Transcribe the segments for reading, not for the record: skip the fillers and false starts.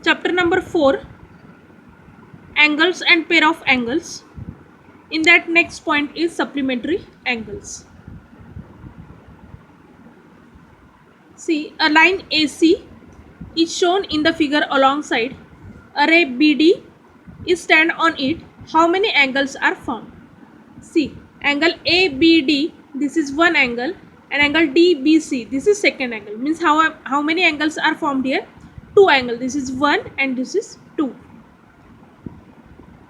Chapter number 4, angles and pair of angles. In that next point is supplementary angles. See, a line AC is shown in the figure alongside a ray BD is stand on it. How many angles are found? See, angle ABD, this is one angle, and angle DBC, this is second angle. Means how many angles are formed here? Two angles. This is one and this is two.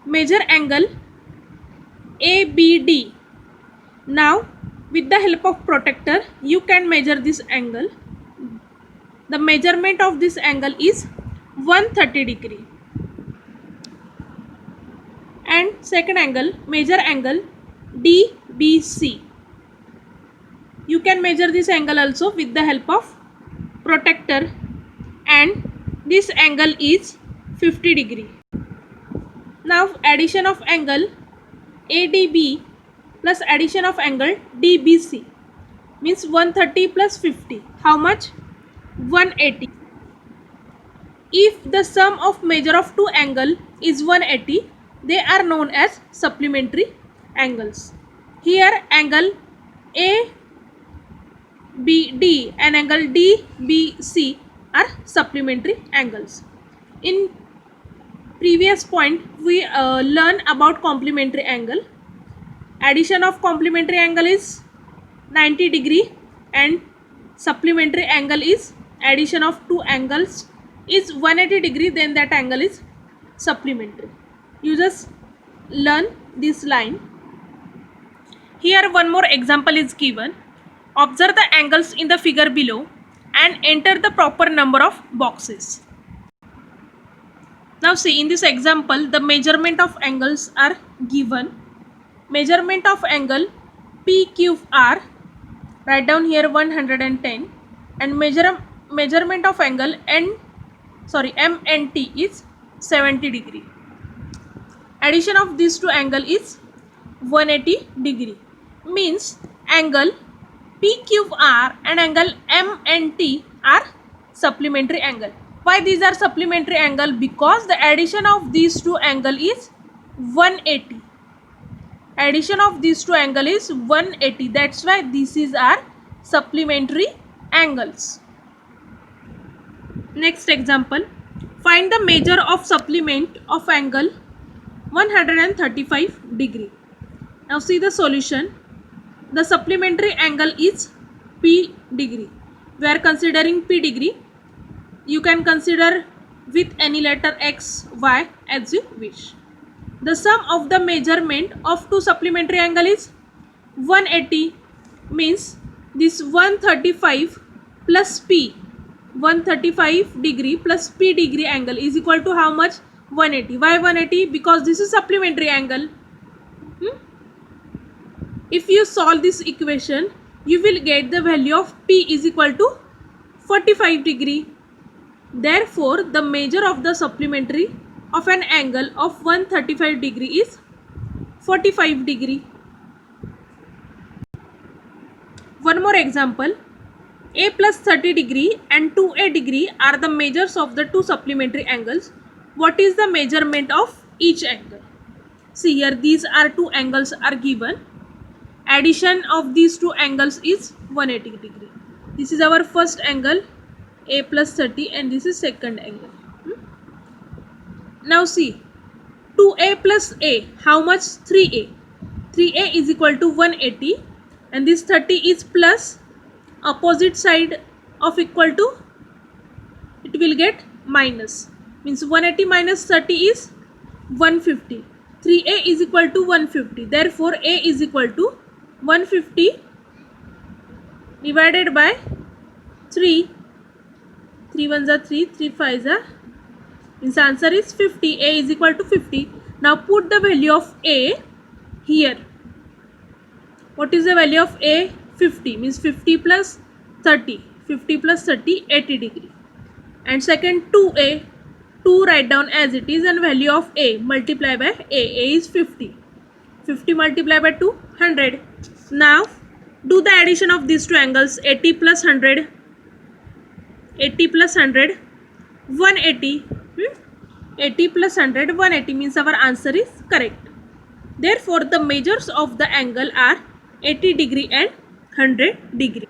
Measure angle ABD. Now, with the help of protractor, you can measure this angle. The measurement of this angle is 130 degree. And second angle, measure angle DBC. You can measure this angle also with the help of protractor, and this angle is 50 degree. Now addition of angle ADB plus addition of angle DBC means 130 plus 50. How much? 180. If the sum of measure of two angle is 180, they are known as supplementary angles. Here angle ABD and angle DBC are supplementary angles. In previous point we learn about complementary angle. Addition of complementary angle is 90 degree and supplementary angle is addition of two angles is 180 degree, then that angle is supplementary. You just learn this line. Here one more example is given. Observe the angles in the figure below and enter the proper number of boxes. Now see, in this example the measurement of angles are given. Measurement of angle PQR, write down here 110, and measurement of angle MNT is 70 degree. Addition of these two angle is 180 degree. Means angle PQR and angle MNT are supplementary angle. Why these are supplementary angle? Because the addition of these two angle is 180. Addition of these two angle is 180. That's why these is our supplementary angles. Next example. Find the measure of supplement of angle 135 degree. Now see the solution. The supplementary angle is P degree. We are considering P degree. You can consider with any letter X, Y as you wish. The sum of the measurement of two supplementary angle is 180, means this 135 plus P, 135 degree plus P degree angle is equal to how much? 180. Why 180? Because this is supplementary angle. If you solve this equation, you will get the value of P is equal to 45 degree. Therefore, the measure of the supplementary of an angle of 135 degree is 45 degree. One more example. A plus 30 degree and 2A degree are the measures of the two supplementary angles. What is the measurement of each angle? See here, these are two angles are given. Addition of these two angles is 180 degree. This is our first angle, A plus 30, and this is second angle. Now see, 2A plus A, how much? 3A. 3A is equal to 180, and this 30 is plus, opposite side of equal to, it will get minus. Means 180 minus 30 is 150. 3A is equal to 150. Therefore, A is equal to 150 divided by 3. 3 ones are 3, 3 5s are. Means answer is 50. A is equal to 50. Now put the value of A here. What is the value of A? 50. Means 50 plus 30. 50 plus 30, 80 degree. And second 2A. 2 write down as it is, and value of A multiply by A. A is 50. 50 multiplied by 2, 100. Now do the addition of these two angles. 80 plus 100. 80 plus 100. 180. 80 plus 100, 180 means our answer is correct. Therefore, the measures of the angle are 80 degree and 100 degree.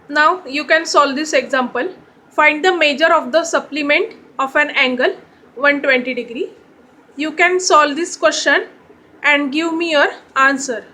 Now you can solve this example. Find the measure of the supplement of an angle 120 degree. You can solve this question and give me your answer.